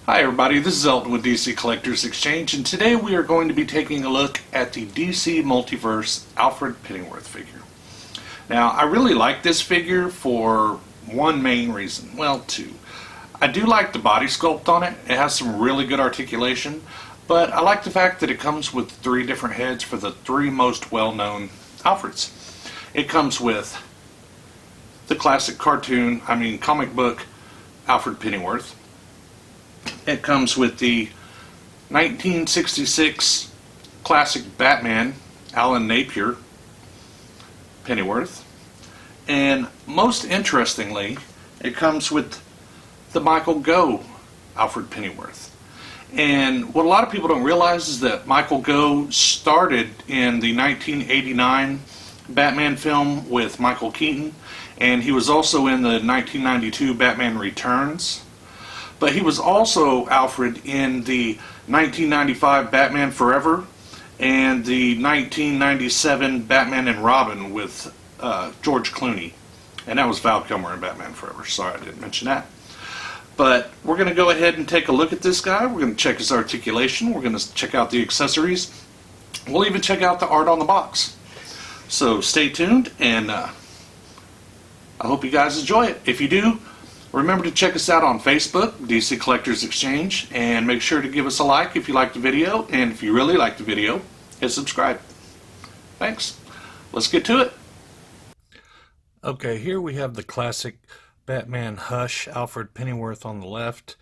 Hi everybody, this is Elton with DC Collectors Exchange, and today we are going to be taking a look at the DC Multiverse Alfred Pennyworth figure. Now, I really like this figure for one main reason. Well, two. I do like the body sculpt on it. It has some really good articulation, but I like the fact that it comes with three different heads for the three most well-known Alfreds. It comes with the classic comic book Alfred Pennyworth. It comes with the 1966 classic Batman, Alan Napier Pennyworth. And most interestingly, it comes with the Michael Gough Alfred Pennyworth. And what a lot of people don't realize is that Michael Gough started in the 1989 Batman film with Michael Keaton, and he was also in the 1992 Batman Returns. But he was also Alfred in the 1995 Batman Forever and the 1997 Batman and Robin with George Clooney. And that was Val Kilmer in Batman Forever. Sorry I didn't mention that. But we're going to go ahead and take a look at this guy. We're going to check his articulation. We're going to check out the accessories. We'll even check out the art on the box. So stay tuned, and I hope you guys enjoy it. If you do, remember to check us out on Facebook, DC Collectors Exchange, and make sure to give us a like if you like the video, and if you really like the video, hit subscribe. Thanks. Let's get to it. Okay, here we have the classic Batman Hush Alfred Pennyworth on the left.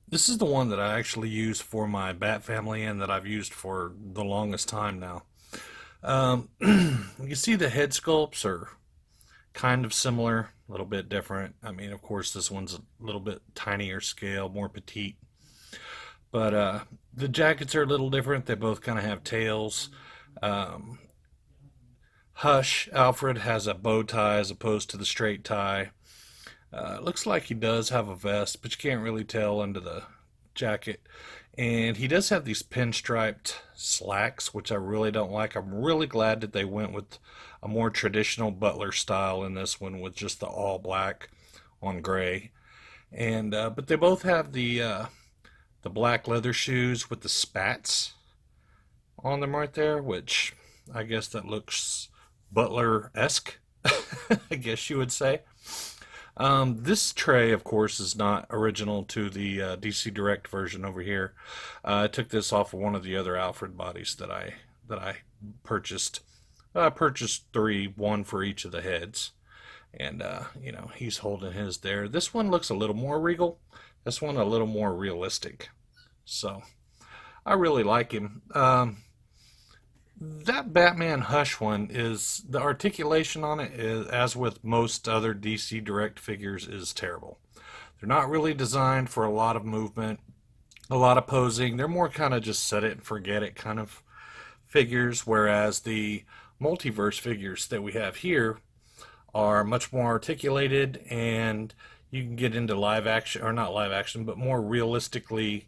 This is the one that I actually use for my Bat family and that I've used for the longest time now. You can see the head sculpts are kind of similar, a little bit different. I mean, of course, this one's a little bit tinier scale, more petite. But the jackets are a little different. They both kind of have tails. Hush Alfred has a bow tie as opposed to the straight tie. Looks like he does have a vest, but you can't really tell under the jacket. And he does have these pinstriped slacks, which I really don't like. I'm really glad that they went with a more traditional butler style in this one with just the all black on gray. And but they both have the black leather shoes with the spats on them right there, which I guess that looks butler-esque, I guess you would say. This tray, of course, is not original to the DC Direct version over here. I took this off of one of the other Alfred bodies that I purchased. I purchased three, one for each of the heads, and he's holding his there. This one looks a little more regal. This one a little more realistic. So I really like him. That Batman Hush one, is the articulation on it, is, as with most other DC Direct figures, is terrible. They're not really designed for a lot of movement, a lot of posing. They're more kind of just set it and forget it kind of figures, whereas the multiverse figures that we have here are much more articulated, and you can get into live action, or not live action, but more realistically,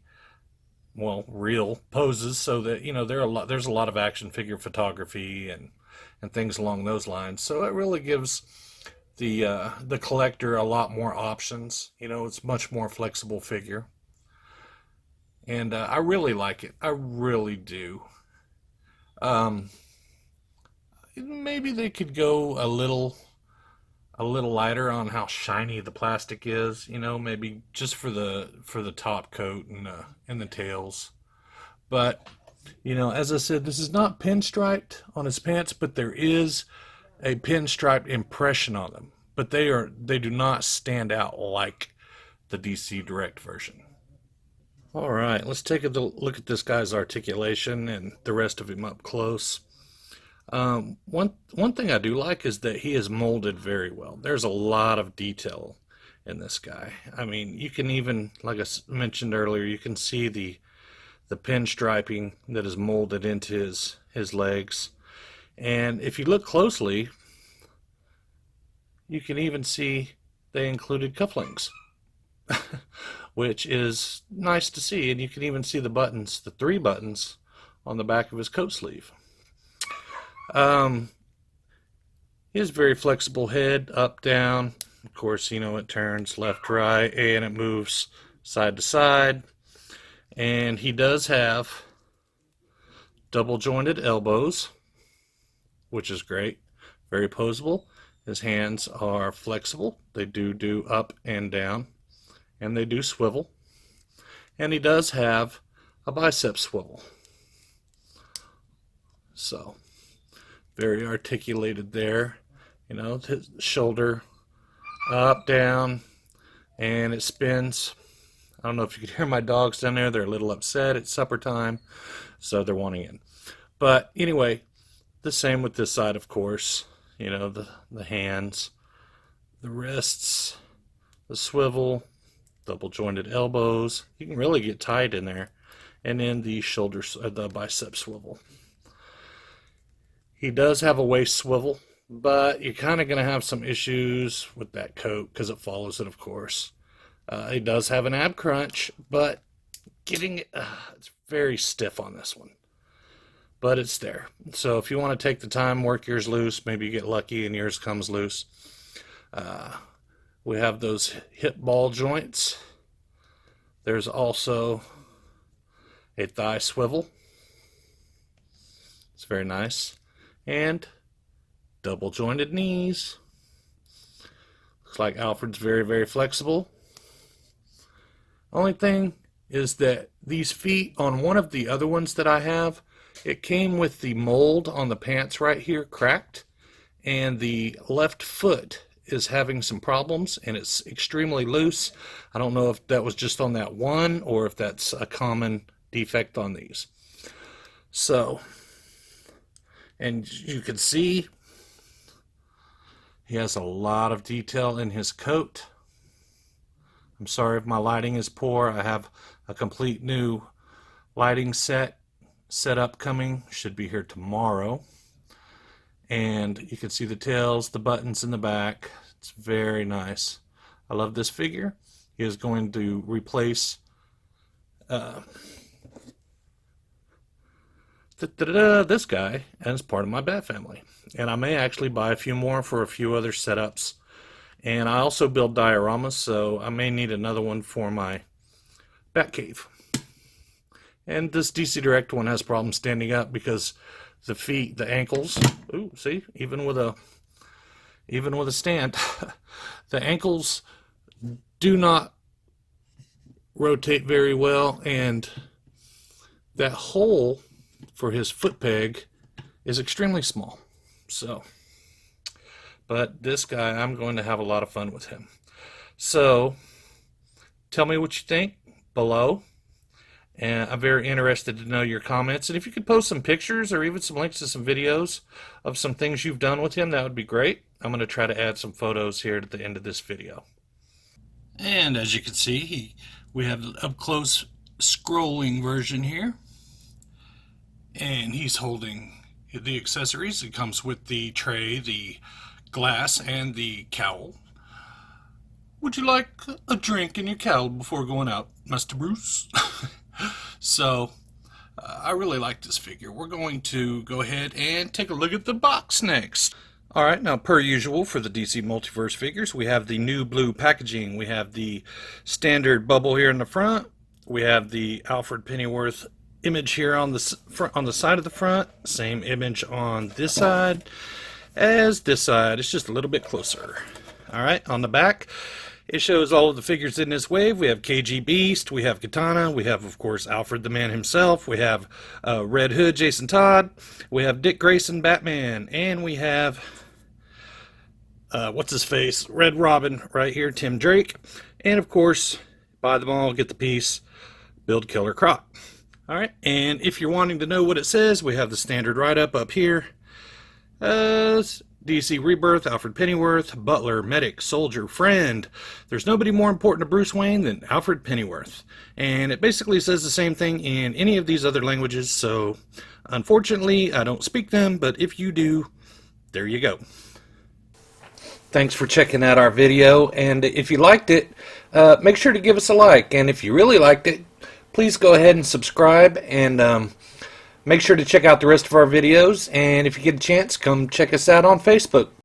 real poses, so that there's a lot of action figure photography and things along those lines. So it really gives the collector a lot more options. It's much more flexible figure, and I really like it. I really do. Maybe they could go a little lighter on how shiny the plastic is, maybe just for the top coat and the tails. But as I said, this is not pinstriped on his pants, but there is a pinstriped impression on them. But they do not stand out like the DC Direct version. All right, let's take a look at this guy's articulation and the rest of him up close. One thing I do like is that he is molded very well. There's a lot of detail in this guy. I mean, you can even, like I mentioned earlier, you can see the pinstriping that is molded into his legs. And if you look closely, you can even see they included cufflinks, which is nice to see. And you can even see the buttons, the three buttons on the back of his coat sleeve. He has very flexible head, up, down. Of course, it turns left, right, and it moves side to side. And he does have double jointed elbows, which is great. Very posable. His hands are flexible. They do up and down, and they do swivel. And he does have a bicep swivel. So, very articulated there. You know, his shoulder up, down, and it spins. I don't know if you could hear my dogs down there. They're a little upset. It's supper time, so they're wanting in. But anyway, the same with this side, of course. You know, the hands, the wrists, the swivel, double jointed elbows. You can really get tight in there. And then the shoulders, the bicep swivel. He does have a waist swivel, but you're kind of going to have some issues with that coat because it follows it, of course. He does have an ab crunch, but getting it, it's very stiff on this one. But it's there. So if you want to take the time, work yours loose, maybe you get lucky and yours comes loose. We have those hip ball joints. There's also a thigh swivel. It's very nice. And double jointed knees. Looks like Alfred's very, very flexible. Only thing is that these feet on one of the other ones that I have, it came with the mold on the pants right here cracked, and the left foot is having some problems and it's extremely loose. I don't know if that was just on that one or if that's a common defect on these. So, and you can see he has a lot of detail in his coat. I'm sorry if my lighting is poor. I have a complete new lighting set up coming. Should be here tomorrow. And you can see the tails, the buttons in the back. It's very nice. I love this figure. He is going to replace this guy as part of my Bat family. And I may actually buy a few more for a few other setups. And I also build dioramas, so I may need another one for my Bat cave. And this DC Direct one has problems standing up because the feet, the ankles, ooh, see, even with a stand, the ankles do not rotate very well, and that hole for his foot peg is extremely small. So, but this guy, I'm going to have a lot of fun with him. So, tell me what you think below. And I'm very interested to know your comments. And if you could post some pictures or even some links to some videos of some things you've done with him, that would be great. I'm going to try to add some photos here at the end of this video. And as you can see, we have an up-close scrolling version here. And he's holding the accessories. It comes with the tray, the glass, and the cowl. Would you like a drink and your cowl before going out, Mr. Bruce? So, I really like this figure. We're going to go ahead and take a look at the box next. Alright, now per usual for the DC Multiverse figures, we have the new blue packaging. We have the standard bubble here in the front. We have the Alfred Pennyworth image here on the front, on the side of the front. Same image on this side as this side. It's just a little bit closer. Alright, on the back, it shows all of the figures in this wave. We have KG Beast, we have Katana, we have, of course, Alfred the Man himself, we have Red Hood, Jason Todd, we have Dick Grayson, Batman, and we have, what's-his-face, Red Robin right here, Tim Drake, and, of course, buy them all, get the piece, build Killer Croc. Alright, and if you're wanting to know what it says, we have the standard write-up up here. DC Rebirth, Alfred Pennyworth, Butler, Medic, Soldier, Friend. There's nobody more important to Bruce Wayne than Alfred Pennyworth. And it basically says the same thing in any of these other languages, so unfortunately I don't speak them, but if you do, there you go. Thanks for checking out our video, and if you liked it, make sure to give us a like, and if you really liked it, please go ahead and subscribe, and make sure to check out the rest of our videos, and if you get a chance, come check us out on Facebook.